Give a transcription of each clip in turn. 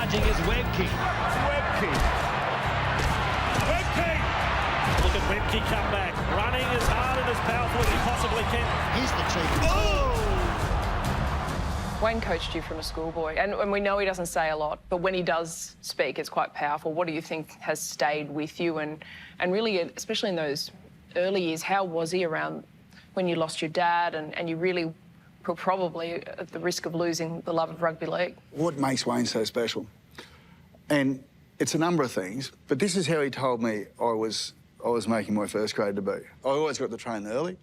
Charging is Webcke. Webcke. Look at Webcke come back. Running as hard and as powerful as he possibly can. He's the chief. Oh! Wayne coached you from a schoolboy, and we know he doesn't say a lot, but when he does speak, it's quite powerful. What do you think has stayed with you? And really, especially in those early years, how was he around when you lost your dad and you really were probably at the risk of losing the love of rugby league? What makes Wayne so special? And it's a number of things, but this is how he told me I was making my first grade debut. I always got to train early,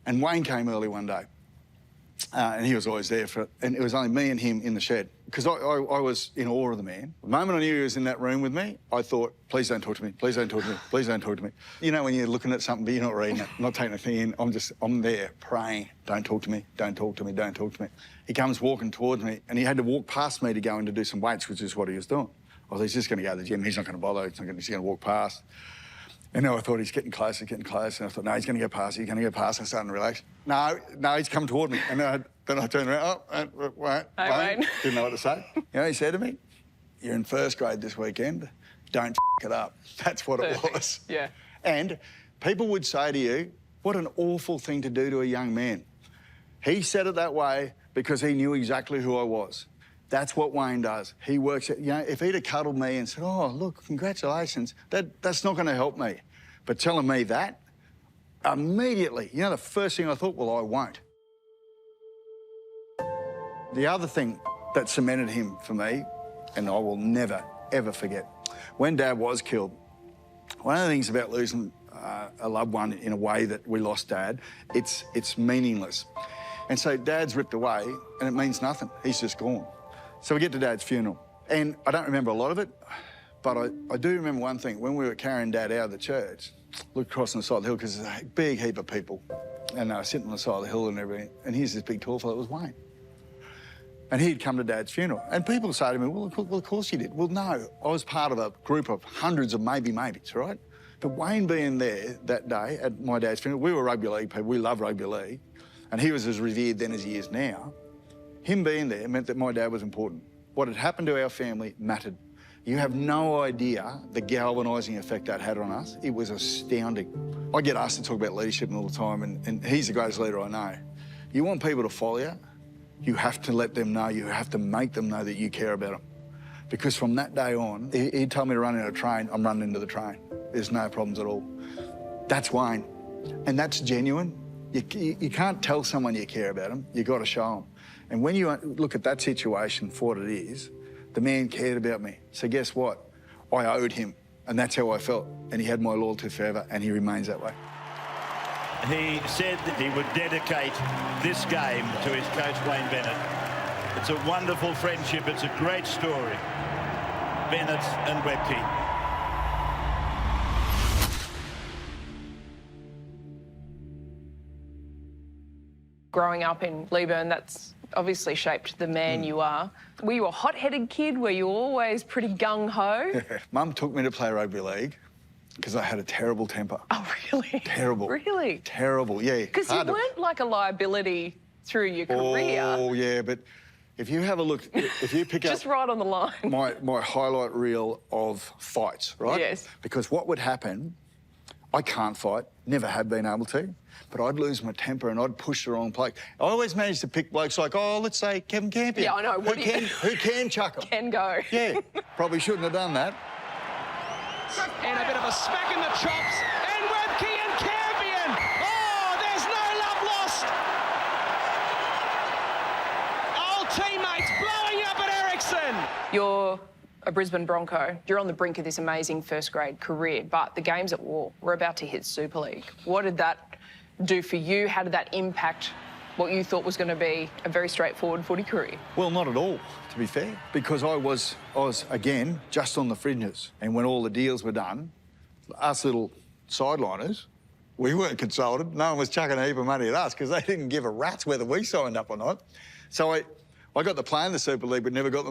and Wayne came early one day. And he was always there for it. And it was only me and him in the shed. Because I was in awe of the man. The moment I knew he was in that room with me, I thought, please don't talk to me, please don't talk to me, please don't talk to me. You know, when you're looking at something, but you're not reading it, not taking a thing in, I'm there praying, don't talk to me, don't talk to me, don't talk to me. He comes walking towards me, and he had to walk past me to go in to do some weights, which is what he was doing. I was, he's just going to go to the gym, he's not going to bother, he's going to walk past. And now I thought he's getting closer, and I thought, no, he's going to go past, he's going to go past. I started to relax. No, he's come toward me. And then I turned around, Wayne. Didn't know what to say. You know, he said to me, you're in first grade this weekend, don't f it up. That's what it was. Yeah. And people would say to you, what an awful thing to do to a young man. He said it that way because he knew exactly who I was. That's what Wayne does. He works at, you know, if he'd have cuddled me and said, oh, look, congratulations, that's not going to help me. But telling me that, immediately, you know, the first thing I thought, well, I won't. The other thing that cemented him for me, and I will never, ever forget, when Dad was killed, one of the things about losing a loved one in a way that we lost Dad, it's meaningless. And so Dad's ripped away, and it means nothing. He's just gone. So we get to Dad's funeral, and I don't remember a lot of it, but I do remember one thing. When we were carrying Dad out of the church, looked across on the side of the hill, because there's a big heap of people, and they were sitting on the side of the hill and everything, and here's this big tall fellow, it was Wayne. And he'd come to Dad's funeral. And people say to me, well, of course you did. Well, no, I was part of a group of hundreds of maybes, right? But Wayne being there that day at my dad's funeral, we were rugby league people, we love rugby league, and he was as revered then as he is now. Him being there meant that my dad was important. What had happened to our family mattered. You have no idea the galvanising effect that had on us. It was astounding. I get asked to talk about leadership all the time, and he's the greatest leader I know. You want people to follow you, you have to let them know, you have to make them know that you care about them. Because from that day on, he told me to run in a train, I'm running into the train. There's no problems at all. That's Wayne, and that's genuine. You can't tell someone you care about them, you got to show them. And when you look at that situation for what it is, the man cared about me. So guess what? I owed him, and that's how I felt. And he had my loyalty forever, and he remains that way. He said that he would dedicate this game to his coach, Wayne Bennett. It's a wonderful friendship. It's a great story. Bennett and Webcke. Growing up in Leeburn, that's obviously shaped the man you are. Were you a hot-headed kid? Were you always pretty gung-ho? Mum took me to play rugby league because I had a terrible temper. Oh, really? Terrible. Really? Terrible, yeah. Because you weren't like a liability through your career. Oh, yeah, but if you have a look, if you pick up... Just right on the line. My highlight reel of fights, right? Yes. Because what would happen, I can't fight, never have been able to, but I'd lose my temper and I'd push the wrong bloke. I always managed to pick blokes like, oh, let's say Kevin Campion. Yeah, I know. Who can chuck him. Can go. Yeah, probably shouldn't have done that. And a bit of a smack in the chops. And Webcke and Campion. Oh, there's no love lost. Old teammates blowing up at Ericsson. You're a Brisbane Bronco. You're on the brink of this amazing first-grade career, but the game's at war. We're about to hit Super League. What did that do for you? How did that impact what you thought was going to be a very straightforward footy career? Well, not at all, to be fair, because I was again, just on the fringes. And when all the deals were done, us little sideliners, we weren't consulted. No one was chucking a heap of money at us because they didn't give a rat's whether we signed up or not. So I got to play in the Super League but never got the money.